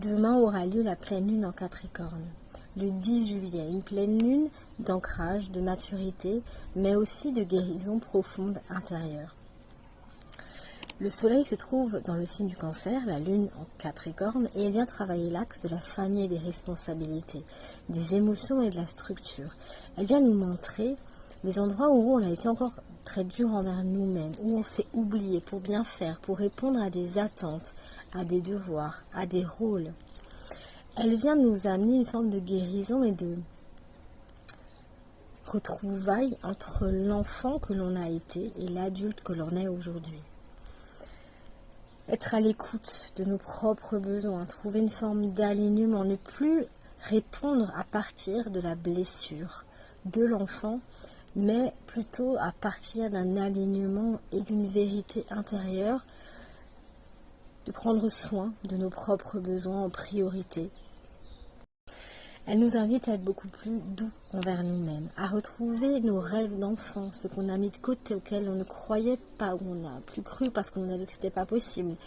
Demain aura lieu la pleine lune en Capricorne. Le 10 juillet, une pleine lune d'ancrage, de maturité, mais aussi de guérison profonde intérieure. Le soleil se trouve dans le signe du Cancer, la lune en Capricorne, et elle vient travailler l'axe de la famille et des responsabilités, des émotions et de la structure. Elle vient nous montrer les endroits où on a été encore très dur envers nous-mêmes, où on s'est oublié pour bien faire, pour répondre à des attentes, à des devoirs, à des rôles. Elle vient nous amener une forme de guérison et de retrouvailles entre l'enfant que l'on a été et l'adulte que l'on est aujourd'hui. Être à l'écoute de nos propres besoins, trouver une forme d'alignement, ne plus répondre à partir de la blessure de l'enfant, mais plutôt à partir d'un alignement et d'une vérité intérieure, de prendre soin de nos propres besoins en priorité. Elle nous invite à être beaucoup plus doux envers nous-mêmes, à retrouver nos rêves d'enfant, ce qu'on a mis de côté, auxquels on ne croyait pas, où on n'a plus cru parce qu'on a dit que ce n'était pas possible.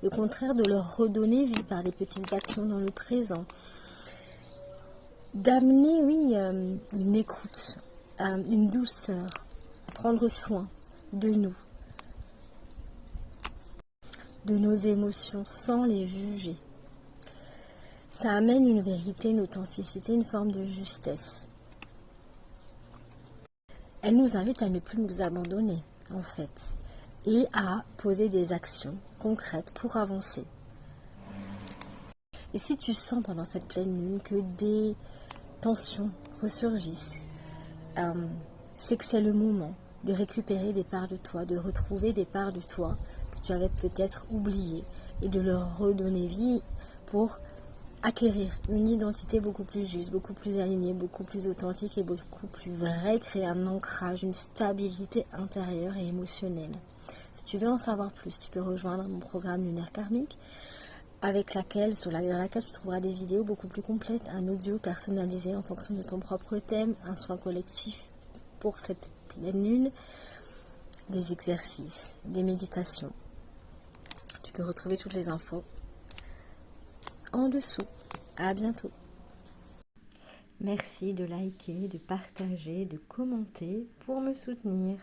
Et au contraire, de leur redonner vie par des petites actions dans le présent. D'amener, oui, une écoute, une douceur, prendre soin de nous, de nos émotions, sans les juger. Ça amène une vérité, une authenticité, une forme de justesse. Elle nous invite à ne plus nous abandonner, en fait, et à poser des actions concrètes pour avancer. Et si tu sens pendant cette pleine lune que des tensions ressurgissent, c'est que c'est le moment de récupérer des parts de toi, de retrouver des parts de toi que tu avais peut-être oubliées et de leur redonner vie pour acquérir une identité beaucoup plus juste, beaucoup plus alignée, beaucoup plus authentique et beaucoup plus vraie, créer un ancrage, une stabilité intérieure et émotionnelle. Si tu veux en savoir plus, tu peux rejoindre mon programme lunaire karmique dans laquelle tu trouveras des vidéos beaucoup plus complètes, un audio personnalisé en fonction de ton propre thème, un soin collectif pour cette pleine lune, des exercices, des méditations. Tu peux retrouver toutes les infos en dessous. À bientôt. Merci de liker, de partager, de commenter pour me soutenir.